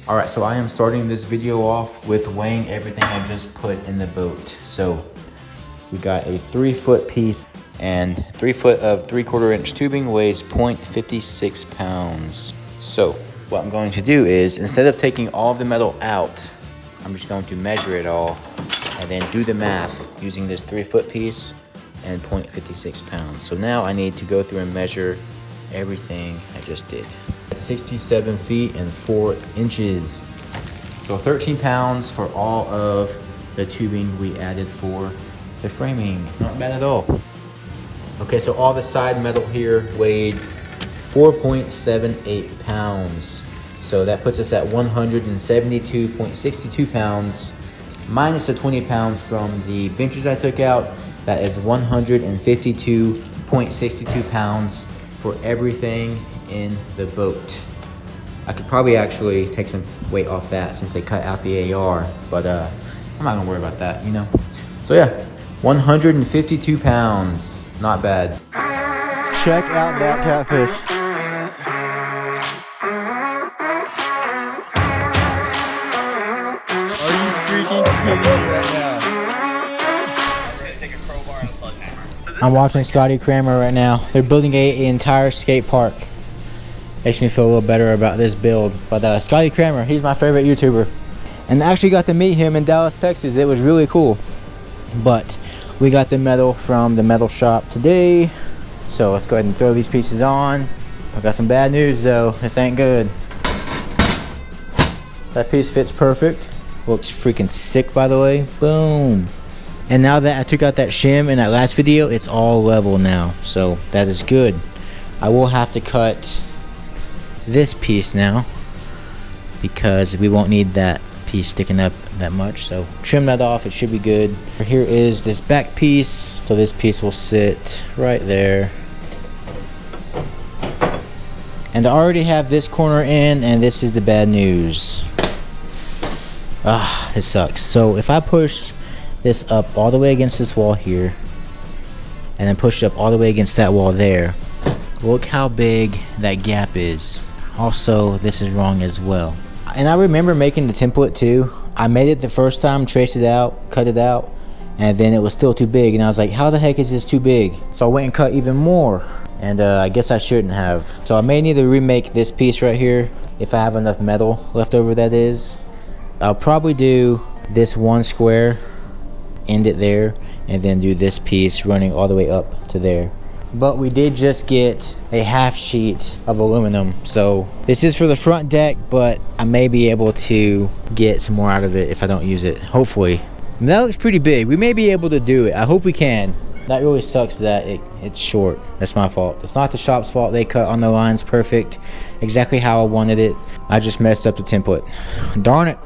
Alright, so I am starting this video off with weighing everything I just put in the boat. So we got a 3-foot piece, and 3 foot of 3/4 inch tubing weighs 0.56 pounds. So what I'm going to do is, instead of taking all of the metal out, I'm just going to measure it all and then do the math using this 3-foot piece and 0.56 pounds. So now I need to go through and measure everything I just did. 67 feet and 4 inches. So 13 pounds for all of the tubing we added for the framing. Not bad at all. Okay, so all the side metal here weighed 4.78 pounds. So that puts us at 172.62 pounds, minus the 20 pounds from the benches I took out. That is 152.62 pounds for everything in the boat. I could probably actually take some weight off that since they cut out the AR, but I'm not gonna worry about that, you know? So yeah, 152 pounds, not bad. Check out that catfish. Are you freaking kidding me right now? I'm watching Scotty Kramer right now. They're building an entire skate park. Makes me feel a little better about this build. But Scotty Kramer, he's my favorite YouTuber. And I actually got to meet him in Dallas, Texas. It was really cool. But we got the metal from the metal shop today. So let's go ahead and throw these pieces on. I got some bad news though. This ain't good. That piece fits perfect. Looks freaking sick, by the way. Boom. And now that I took out that shim in that last video, it's all level now. So that is good. I will have to cut this piece now because we won't need that piece sticking up that much. So trim that off, it should be good. Here is this back piece. So this piece will sit right there. And I already have this corner in, and this is the bad news. This sucks. So if I push this up all the way against this wall here and then push it up all the way against that wall there, look how big that gap is. Also, this is wrong as well. And I remember making the template too. I made it the first time, traced it out, cut it out, and then it was still too big, and I was like, how the heck is this too big? So I went and cut even more, and I guess I shouldn't have. So I may need to remake this piece right here if I have enough metal left over, that is. I'll probably do this one square, end it there, and then do this piece running all the way up to there. But we did just get a half sheet of aluminum, so this is for the front deck, but I may be able to get some more out of it if I don't use it, hopefully. And that looks pretty big. We may be able to do it. I hope we can. That really sucks that it's short. That's my fault. It's not the shop's fault. They cut on the lines perfect, exactly how I wanted it. I just messed up the template. Darn it.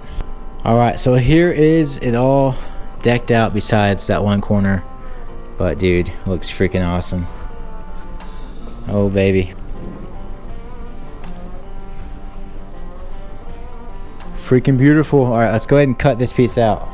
All right, so here is it all decked out besides that one corner. But dude, looks freaking awesome. Oh baby. Freaking beautiful. All right, let's go ahead and cut this piece out.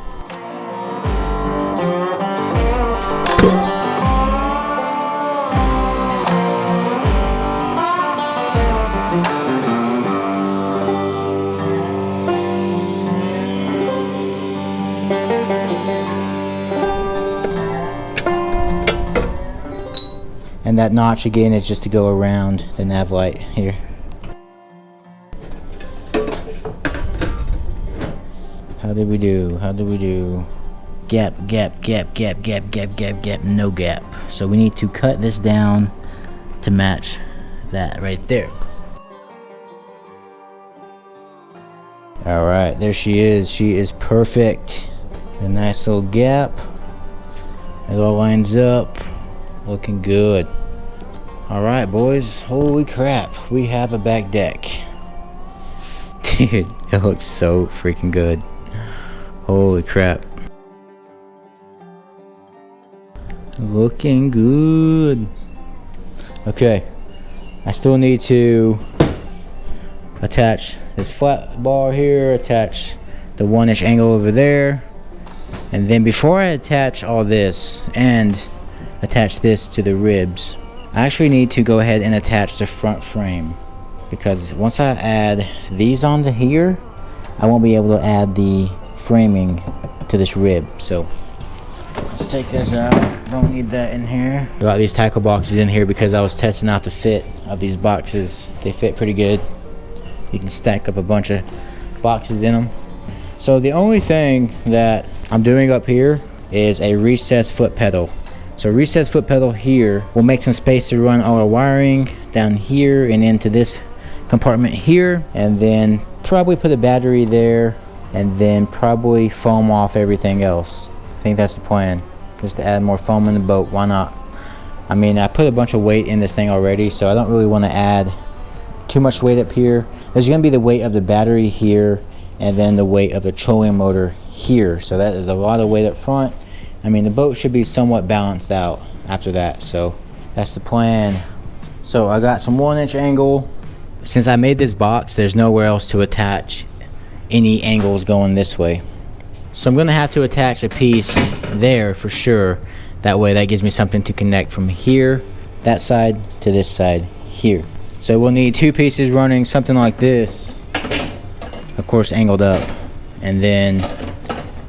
And that notch again is just to go around the nav light here. How did we do? How did we do? Gap, gap, gap, gap, gap, gap, gap, gap, no gap. So we need to cut this down to match that right there. All right, there she is. She is perfect. A nice little gap. It all lines up. Looking good. All right, boys. Holy crap, we have a back deck. Dude, it looks so freaking good. Holy crap. Looking good. Okay, I still need to attach this flat bar here, attach the 1-inch angle over there, and then before I attach all this and attach this to the ribs, I actually need to go ahead and attach the front frame, because once I add these onto here, I won't be able to add the framing to this rib. So let's take this out. Don't need that in here. Got these tackle boxes in here because I was testing out the fit of these boxes. They fit pretty good. You can stack up a bunch of boxes in them. So the only thing that I'm doing up here is a recessed foot pedal. So recessed foot pedal here will make some space to run all our wiring down here and into this compartment here, and then probably put a battery there, and then probably foam off everything else. I think that's the plan, just to add more foam in the boat. Why not? I mean, I put a bunch of weight in this thing already, so I don't really want to add too much weight up here. There's going to be the weight of the battery here, and then the weight of the trolling motor here. So that is a lot of weight up front. I mean, the boat should be somewhat balanced out after that. So that's the plan. So I got some 1-inch angle. Since I made this box, there's nowhere else to attach any angles going this way. So I'm going to have to attach a piece there for sure. That way that gives me something to connect from here, that side, to this side here. So we'll need 2 pieces running something like this, of course angled up, and then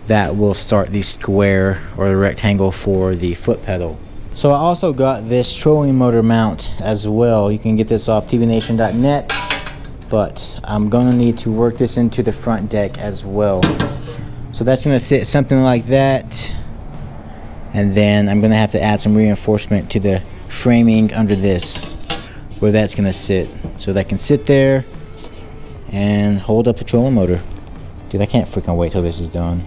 that will start the square or the rectangle for the foot pedal. So I also got this trolling motor mount as well. You can get this off tvnation.net, but I'm gonna need to work this into the front deck as well. So that's gonna sit something like that, and then I'm gonna have to add some reinforcement to the framing under this, where that's gonna sit, so that can sit there and hold up the trolling motor. Dude, I can't freaking wait till this is done.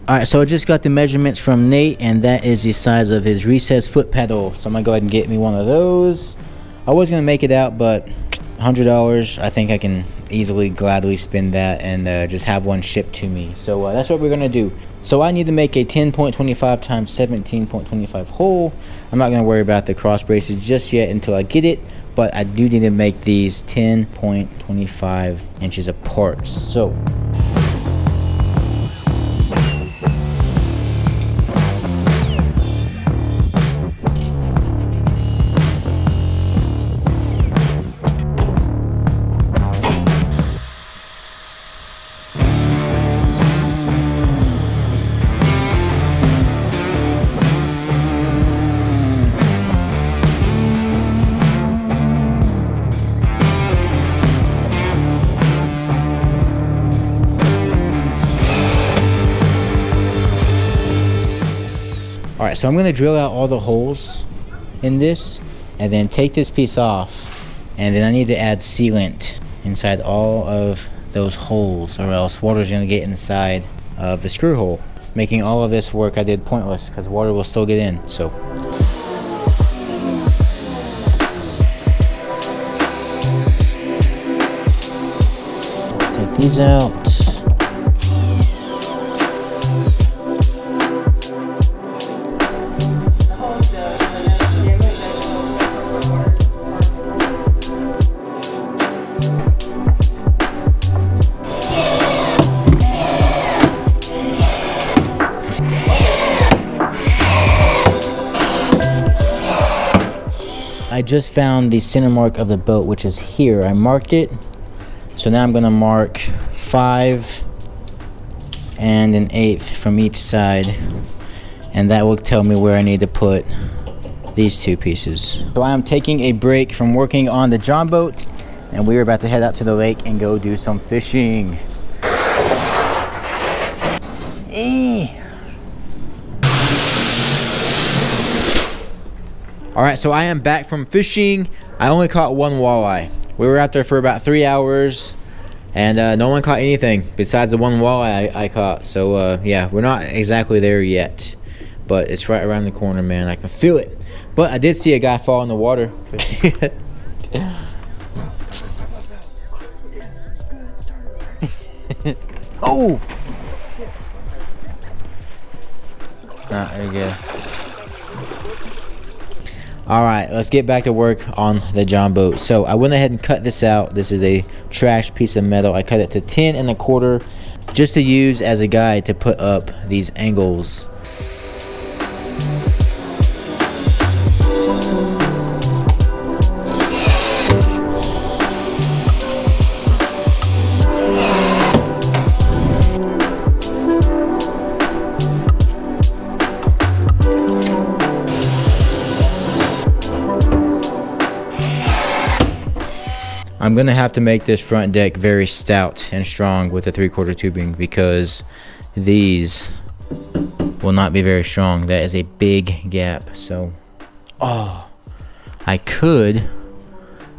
Alright, so I just got the measurements from Nate, and that is the size of his recessed foot pedal. So I'm gonna go ahead and get me one of those. I was gonna make it out, but $100, I think I can easily, gladly spend that and just have one shipped to me. So that's what we're gonna do. So I need to make a 10.25 times 17.25 hole. I'm not gonna worry about the cross braces just yet until I get it, but I do need to make these 10.25 inches apart. So alright, so I'm going to drill out all the holes in this and then take this piece off, and then I need to add sealant inside all of those holes, or else water's going to get inside of the screw hole, making all of this work I did pointless because water will still get in. So take these out. I just found the center mark of the boat, which is here. I marked it. So now I'm going to mark 5 and 1/8 from each side. And that will tell me where I need to put these 2 pieces. So I am taking a break from working on the John boat, and we are about to head out to the lake and go do some fishing. Alright, so I am back from fishing. I only caught 1 walleye. We were out there for about 3 hours, and no one caught anything besides the 1 walleye I caught. So yeah, we're not exactly there yet, but it's right around the corner, man. I can feel it. But I did see a guy fall in the water. Oh! There you go. Alright, let's get back to work on the John boat. So I went ahead and cut this out. This is a trash piece of metal. I cut it to 10 1/4 just to use as a guide to put up these angles. I'm gonna have to make this front deck very stout and strong with the 3/4 tubing, because these will not be very strong. That is a big gap. So, I could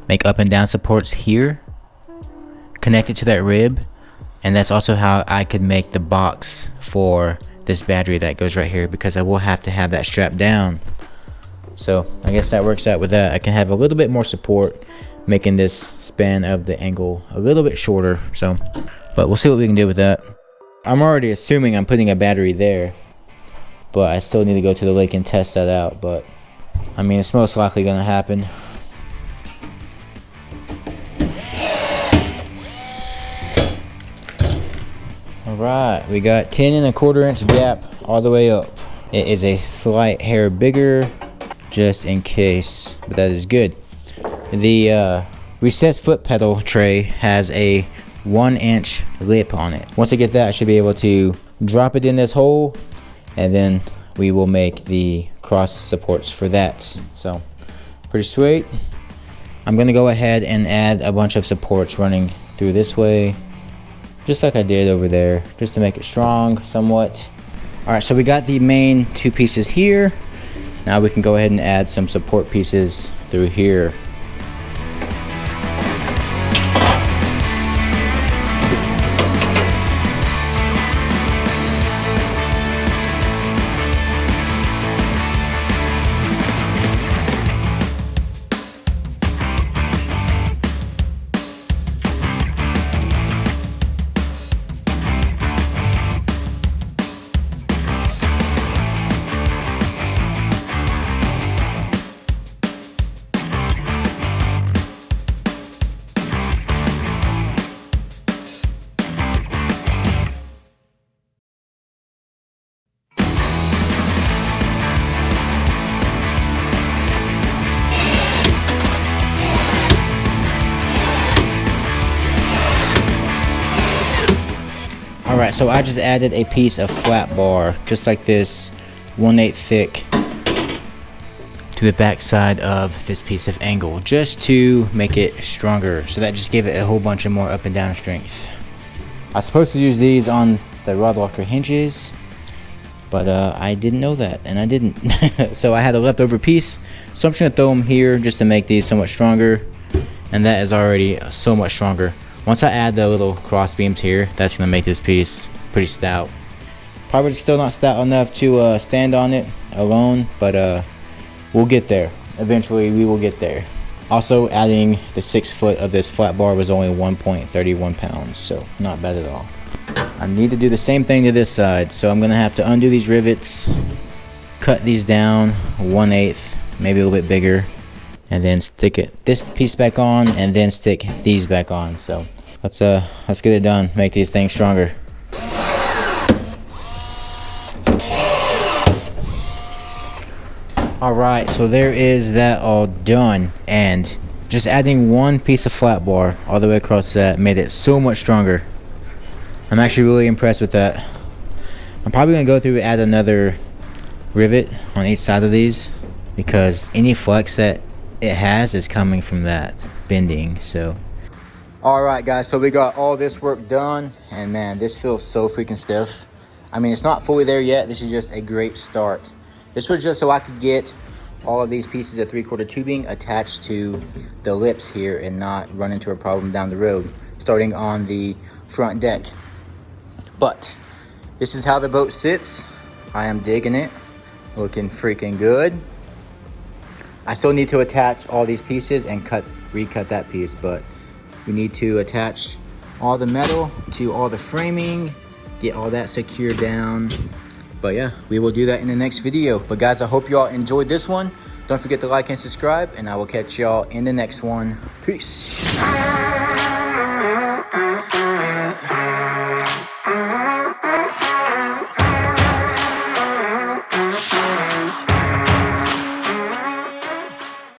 make up and down supports here, connect it to that rib, and that's also how I could make the box for this battery that goes right here, because I will have to have that strapped down. So I guess that works out with that. I can have a little bit more support, making this span of the angle a little bit shorter. So, but we'll see what we can do with that. I'm already assuming I'm putting a battery there, but I still need to go to the lake and test that out. But I mean, it's most likely gonna happen. All right, we got 10 1/4 inch gap all the way up. It is a slight hair bigger, just in case, but that is good. The recessed foot pedal tray has a 1-inch lip on it. Once I get that, I should be able to drop it in this hole, and then we will make the cross supports for that. So pretty sweet. I'm gonna go ahead and add a bunch of supports running through this way, just like I did over there, just to make it strong somewhat. All right, so we got the main 2 pieces here. Now we can go ahead and add some support pieces through here. Alright, so I just added a piece of flat bar, just like this, 1/8 thick, to the back side of this piece of angle, just to make it stronger. So that just gave it a whole bunch of more up and down strength. I was supposed to use these on the rod locker hinges, but I didn't know that, and I didn't. So I had a leftover piece, so I'm just gonna throw them here just to make these so much stronger, and that is already so much stronger. Once I add the little cross beams here, that's gonna make this piece pretty stout. Probably still not stout enough to stand on it alone, but we'll get there. Eventually we will get there. Also, adding the 6 foot of this flat bar was only 1.31 pounds, so not bad at all. I need to do the same thing to this side, so I'm gonna have to undo these rivets, cut these down 1/8, maybe a little bit bigger, and then stick this piece back on, and then stick these back on. So let's get it done, make these things stronger. All right, so there is that all done, and just adding 1 piece of flat bar all the way across that made it so much stronger. I'm actually really impressed with that. I'm probably gonna go through and add another rivet on each side of these, because any flex that it has is coming from that bending. So all right guys, so we got all this work done, and man, this feels so freaking stiff. I mean, it's not fully there yet. This is just a great start. This was just so I could get all of these pieces of 3/4 tubing attached to the lips here and not run into a problem down the road, starting on the front deck. But this is how the boat sits. I am digging it, looking freaking good. I still need to attach all these pieces and recut that piece, but we need to attach all the metal to all the framing, get all that secured down. But yeah, we will do that in the next video. But guys, I hope y'all enjoyed this one. Don't forget to like and subscribe, and I will catch y'all in the next one. Peace.